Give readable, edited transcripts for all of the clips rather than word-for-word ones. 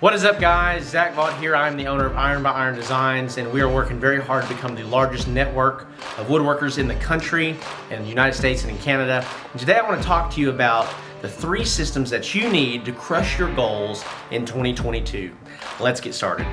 What is up, guys? Zach Vaught here. I'm the owner of Iron by Iron Designs, and we are working very hard to become the largest network of woodworkers in the country, in the United States and in Canada. And today I want to talk to you about the 3 systems that you need to crush your goals in 2022. Let's get started.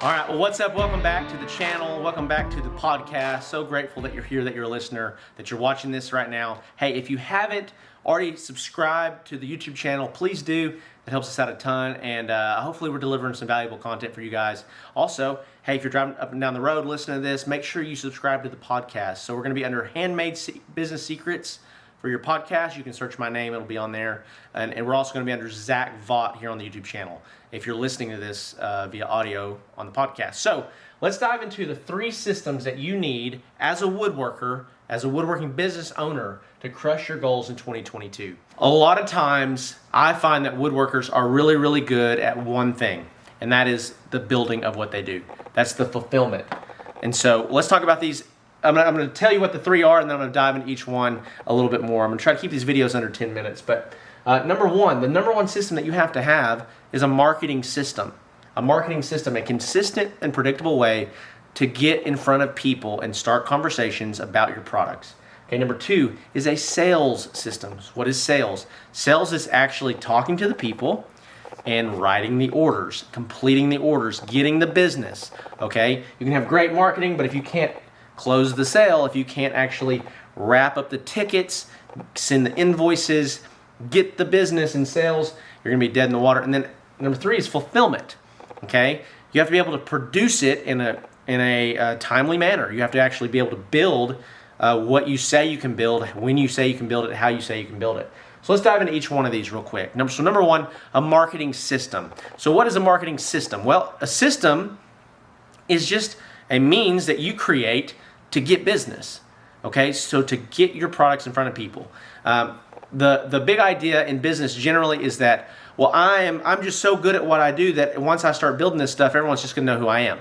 All right, well, what's up? Welcome back to the channel. Welcome back to the podcast. So grateful that you're here, that you're a listener, that you're watching this right now. Hey, if you haven't already subscribed to the YouTube channel, please do. It helps us out a ton, and hopefully we're delivering some valuable content for you guys. Also, hey, if you're driving up and down the road listening to this, make sure you subscribe to the podcast. So we're going to be under Handmade Business Secrets for your podcast. You can search my name, it'll be on there. And we're also going to be under Zach Vaught here on the YouTube channel if you're listening to this via audio on the podcast. So let's dive into the 3 systems that you need as a woodworker, as a woodworking business owner, to crush your goals in 2022. A lot of times I find that woodworkers are really, really good at one thing, and that is the building of what they do. That's the fulfillment. And so let's talk about these. I'm going to tell you what the 3 are, and then I'm going to dive into each one a little bit more. I'm going to try to keep these videos under 10 minutes. But the number one system that you have to have is a marketing system. A marketing system, a consistent and predictable way to get in front of people and start conversations about your products. Okay, number 2 is a sales system. What is sales? Sales is actually talking to the people and writing the orders, completing the orders, getting the business. Okay, you can have great marketing, but if you can't close the sale, if you can't actually wrap up the tickets, send the invoices, get the business and sales, you're going to be dead in the water. And then number 3 is fulfillment. Okay, you have to be able to produce it in a timely manner. You have to actually be able to build what you say you can build, when you say you can build it, how you say you can build it. So let's dive into each one of these real quick. So number 1, a marketing system. So what is a marketing system? Well, a system is just a means that you create to get business. Okay, so to get your products in front of people. The big idea in business generally is that, well, I'm just so good at what I do that once I start building this stuff, everyone's just going to know who I am.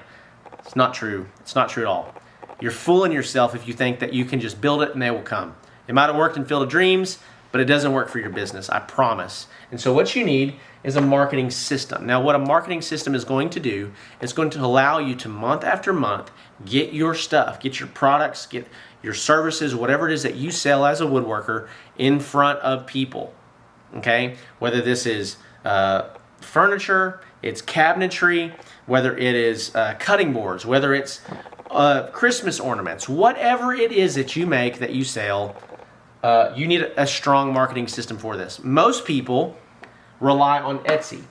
It's not true. It's not true at all. You're fooling yourself if you think that you can just build it and they will come. It might have worked in Field of Dreams, but it doesn't work for your business, I promise. And so what you need is a marketing system. Now, what a marketing system is going to do is going to allow you to, month after month, get your stuff, get your products, get your services, whatever it is that you sell as a woodworker, in front of people. Okay? Whether this is furniture, it's cabinetry, whether it is cutting boards, whether it's Christmas ornaments, whatever it is that you make, that you sell, you need a strong marketing system for this. Most people rely on Etsy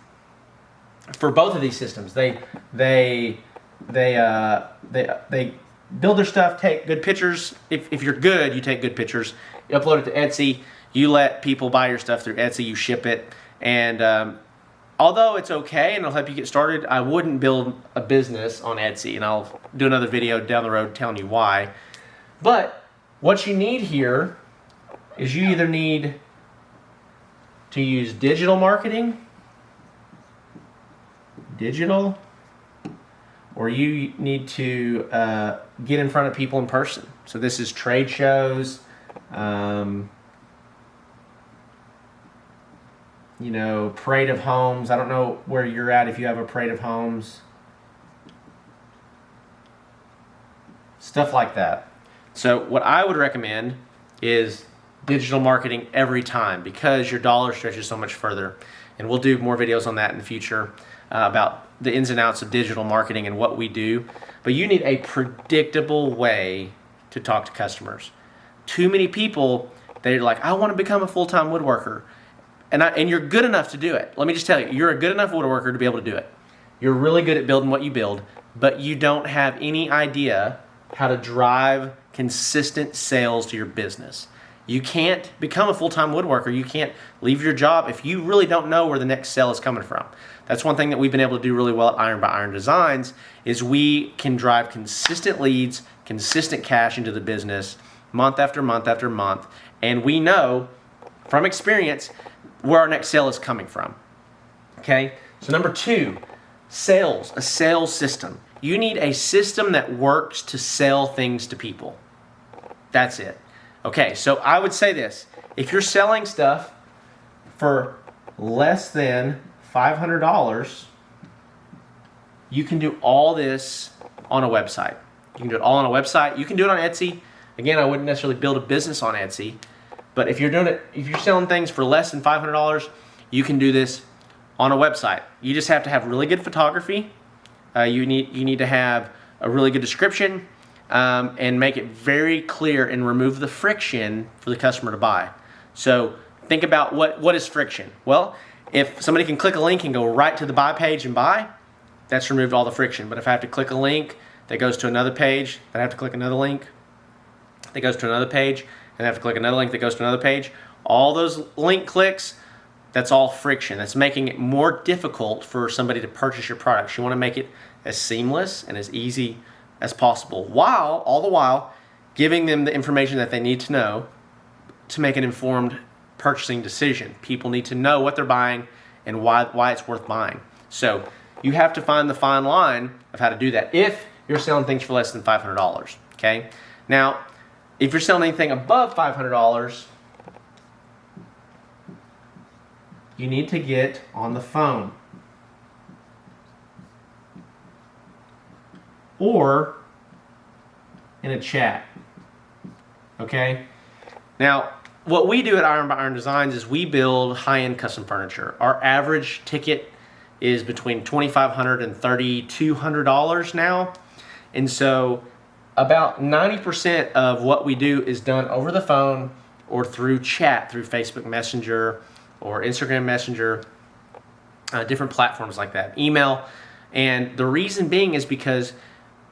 for both of these systems. They build their stuff, take good pictures. If you're good, you take good pictures. You upload it to Etsy. You let people buy your stuff through Etsy. You ship it. And although it's okay and it'll help you get started, I wouldn't build a business on Etsy. And I'll do another video down the road telling you why. But what you need here is you either need to use digital marketing, or you need to get in front of people in person. So this is trade shows, parade of homes. I don't know where you're at if you have a parade of homes. Stuff like that. So what I would recommend is digital marketing every time, because your dollar stretches so much further. And we'll do more videos on that in the future about the ins and outs of digital marketing and what we do. But you need a predictable way to talk to customers. Too many people, they're like, I want to become a full-time woodworker. And you're good enough to do it. Let me just tell you, you're a good enough woodworker to be able to do it. You're really good at building what you build, but you don't have any idea how to drive consistent sales to your business. You can't become a full-time woodworker. You can't leave your job if you really don't know where the next sale is coming from. That's one thing that we've been able to do really well at Iron by Iron Designs, is we can drive consistent leads, consistent cash into the business month after month after month. And we know from experience where our next sale is coming from. Okay? So number 2, sales, a sales system. You need a system that works to sell things to people. That's it. Okay, so I would say this. if you're selling stuff for less than $500, you can do all this on a website. You can do it all on a website. You can do it on Etsy. Again, I wouldn't necessarily build a business on Etsy, but if you're selling things for less than $500, you can do this on a website. You just have to have really good photography. You need to have a really good description, and make it very clear and remove the friction for the customer to buy. So think about what is friction. Well, if somebody can click a link and go right to the buy page and buy, that's removed all the friction. But if I have to click a link that goes to another page, then I have to click another link that goes to another page, and I have to click another link that goes to another page, all those link clicks, that's all friction. That's making it more difficult for somebody to purchase your products. You want to make it as seamless and as easy as possible, all the while giving them the information that they need to know to make an informed purchasing decision. People need to know what they're buying and why it's worth buying. So you have to find the fine line of how to do that if you're selling things for less than $500, okay? Now, if you're selling anything above $500, you need to get on the phone or in a chat, okay? Now, what we do at Iron by Iron Designs is we build high-end custom furniture. Our average ticket is between $2,500 and $3,200 now. And so about 90% of what we do is done over the phone or through chat, through Facebook Messenger or Instagram Messenger, different platforms like that, email. And the reason being is because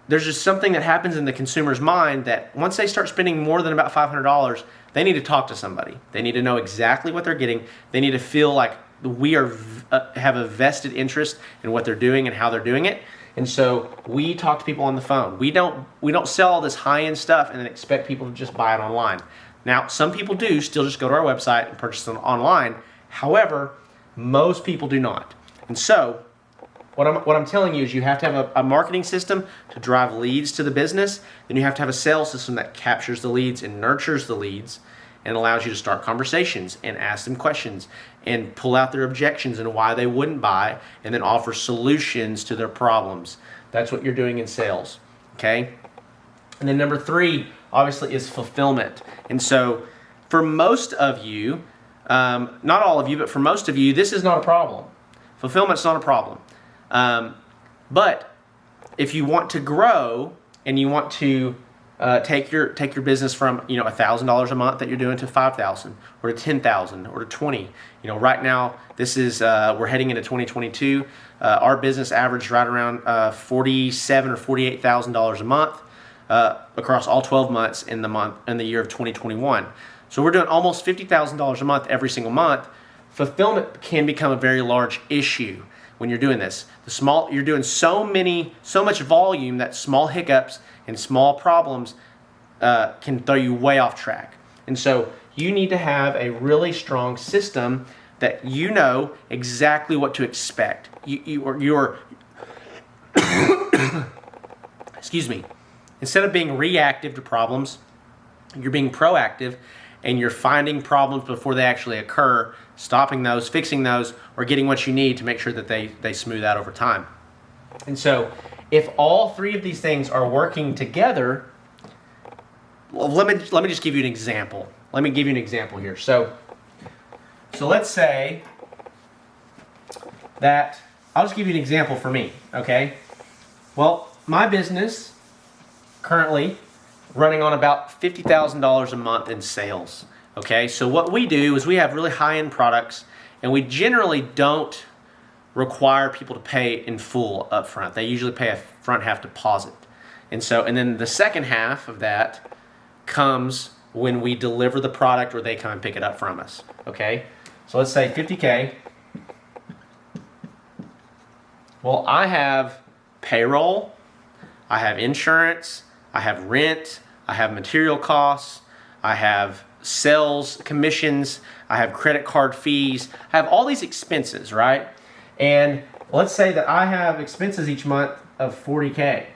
there's just something that happens in the consumer's mind that once they start spending more than about $500, they need to talk to somebody. They need to know exactly what they're getting. They need to feel like we have a vested interest in what they're doing and how they're doing it. And so we talk to people on the phone. We don't sell all this high-end stuff and then expect people to just buy it online. Now, some people do still just go to our website and purchase them online. However, most people do not. And so what I'm telling you is you have to have a marketing system to drive leads to the business. Then you have to have a sales system that captures the leads and nurtures the leads and allows you to start conversations and ask them questions and pull out their objections and why they wouldn't buy, and then offer solutions to their problems. That's what you're doing in sales, okay? And then number 3, obviously, is fulfillment. And so for most of you, not all of you, but for most of you, this is not a problem. Fulfillment's not a problem. But if you want to grow and you want to take your business from $1,000 a month that you're doing to $5,000 or to $10,000 or to $20,000. Right now this is we're heading into 2022. Our business averaged right around $47,000 or $48,000 a month across all 12 months in the year of 2021. So we're doing almost $50,000 a month every single month. Fulfillment can become a very large issue when you're doing this. You're doing so much volume that small hiccups and small problems can throw you way off track. And so you need to have a really strong system that you know exactly what to expect. You're excuse me. Instead of being reactive to problems, you're being proactive and you're finding problems before they actually occur, stopping those, fixing those, or getting what you need to make sure that they smooth out over time. And so if all 3 of these things are working together, well, let me just give you an example. Let me give you an example here. So let's say that, I'll just give you an example for me, okay? Well, my business currently running on about $50,000 a month in sales, okay? So what we do is we have really high-end products, and we generally don't require people to pay in full up front. They usually pay a front half deposit. And then the second half of that comes when we deliver the product or they come and pick it up from us, okay? So let's say $50K. Well, I have payroll, I have insurance, I have rent, I have material costs, I have sales commissions, I have credit card fees, I have all these expenses, right? And let's say that I have expenses each month of $40K.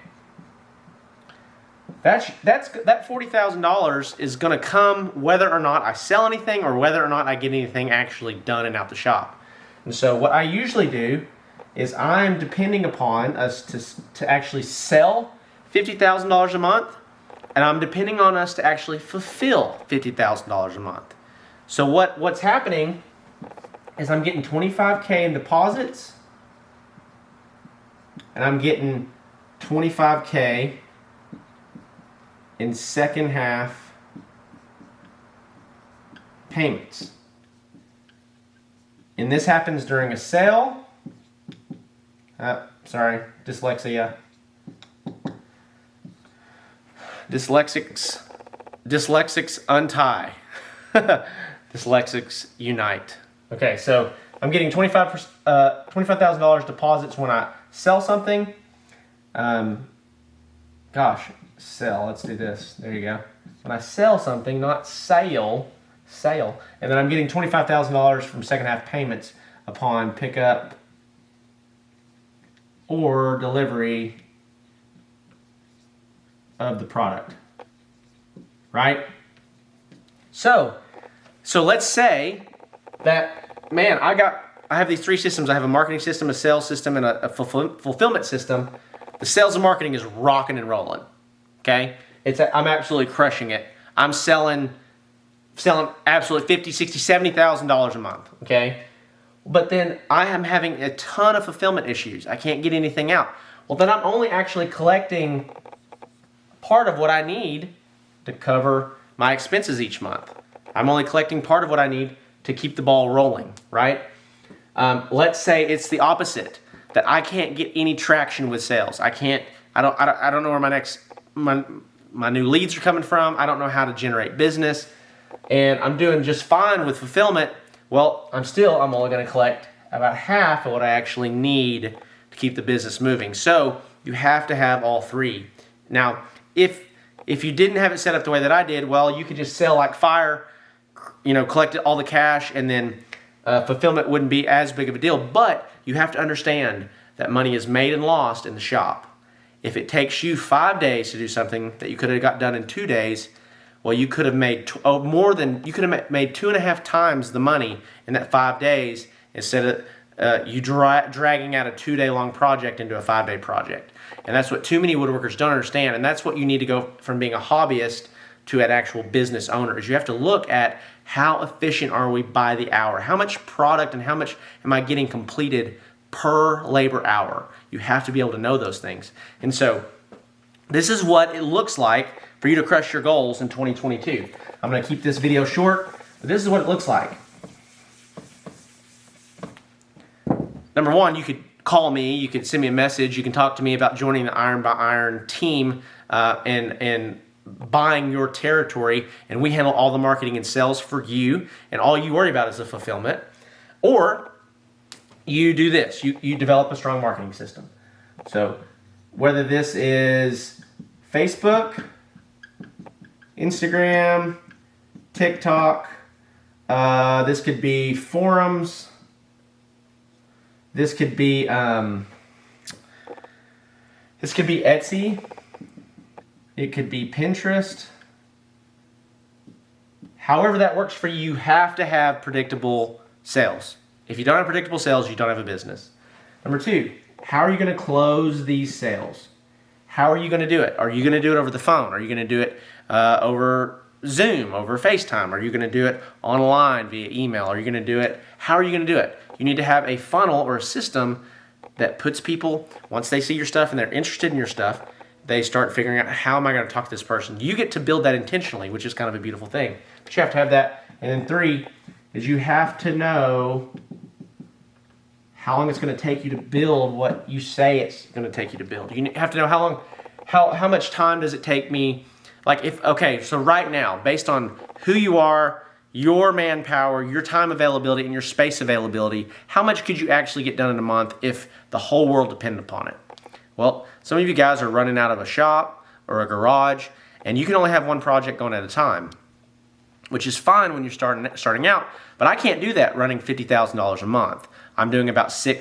that $40,000 is going to come whether or not I sell anything or whether or not I get anything actually done and out the shop. And so what I usually do is I'm depending upon us to actually sell $50,000 a month, and I'm depending on us to actually fulfill $50,000 a month. So what's happening is I'm getting $25K in deposits, and I'm getting $25K in second half payments. And this happens during a sale. Sorry, dyslexia. Dyslexics untie. Dyslexics unite. Okay, so I'm getting $25,000 deposits when I sell something. Sell. Let's do this. There you go. When I sell something, not sale, and then I'm getting $25,000 from second half payments upon pickup or delivery of the product. Right? So let's say that, man, I have these three systems. I have a marketing system, a sales system, and a fulfillment system. The sales and marketing is rocking and rolling. Okay? I'm absolutely crushing it. I'm selling absolutely $50,000, $60,000, $70,000 a month. Okay? But then I am having a ton of fulfillment issues. I can't get anything out. Well, then I'm only actually collecting part of what I need to cover my expenses each month. I'm only collecting part of what I need to keep the ball rolling, right? Let's say it's the opposite, that I can't get any traction with sales. I don't know where my new leads are coming from. I don't know how to generate business, and I'm doing just fine with fulfillment. Well, I'm only going to collect about half of what I actually need to keep the business moving. So you have to have all three. Now, if you didn't have it set up the way that I did, well, you could just sell like fire, collect all the cash, and then fulfillment wouldn't be as big of a deal. But you have to understand that money is made and lost in the shop. If it takes you 5 days to do something that you could have got done in 2 days, well, you could have made made 2.5 times the money in that 5 days instead of you dragging out a 2-day-long project into a 5-day project. And that's what too many woodworkers don't understand. And that's what you need to go from being a hobbyist to an actual business owner. Is you have to look at how efficient are we by the hour? How much product and how much am I getting completed per labor hour? You have to be able to know those things. And so this is what it looks like for you to crush your goals in 2022. I'm going to keep this video short, but this is what it looks like. Number one, you could call me, you could send me a message, you can talk to me about joining the Iron by Iron team and buying your territory, and we handle all the marketing and sales for you, and all you worry about is the fulfillment. Or you do this, you develop a strong marketing system. So whether this is Facebook, Instagram, TikTok, this could be forums, this could be Etsy, it could be Pinterest. However that works for you, you have to have predictable sales. If you don't have predictable sales, you don't have a business. Number two, how are you going to close these sales? How are you going to do it? Are you going to do it over the phone? Are you going to do it over Zoom, over FaceTime? Are you going to do it online via email? Are you going to do it? How are you going to do it? You need to have a funnel or a system that puts people, once they see your stuff and they're interested in your stuff, they start figuring out, how am I going to talk to this person? You get to build that intentionally, which is kind of a beautiful thing. But you have to have that. And then three is you have to know how long it's going to take you to build what you say it's going to take you to build. You have to know how much time does it take me. So right now, based on who you are, your manpower, your time availability, and your space availability, how much could you actually get done in a month if the whole world depended upon it? Well, some of you guys are running out of a shop or a garage, and you can only have one project going at a time, which is fine when you're starting out, but I can't do that running $50,000 a month. I'm doing about six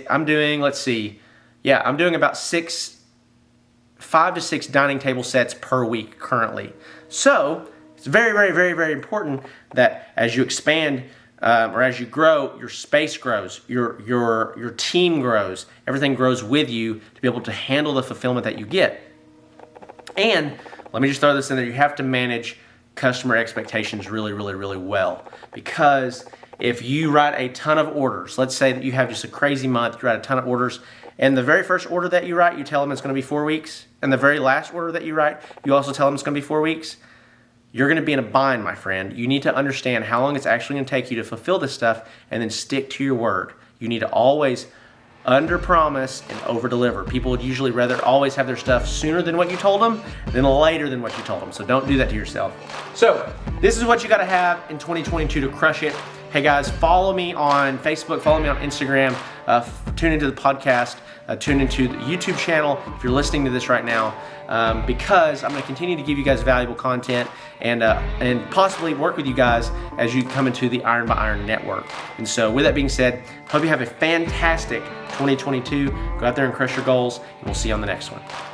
5 to 6 dining table sets per week currently. So it's very, very, very, very important that as you expand or as you grow, your space grows, your team grows, everything grows with you to be able to handle the fulfillment that you get. And let me just throw this in there, you have to manage customer expectations really, really, really well. Because if you write a ton of orders, let's say that you have just a crazy month, you write a ton of orders, and the very first order that you write, you tell them it's going to be 4 weeks, and the very last order that you write, you also tell them it's going to be 4 weeks, you're going to be in a bind, my friend. You need to understand how long it's actually going to take you to fulfill this stuff and then stick to your word. You need to always under-promise and over-deliver. People would usually rather always have their stuff sooner than what you told them than later than what you told them. So don't do that to yourself. So this is what you got to have in 2022 to crush it. Hey guys, follow me on Facebook, follow me on Instagram, tune into the podcast, tune into the YouTube channel if you're listening to this right now, because I'm going to continue to give you guys valuable content and possibly work with you guys as you come into the Iron by Iron network. And so with that being said, hope you have a fantastic 2022. Go out there and crush your goals, and we'll see you on the next one.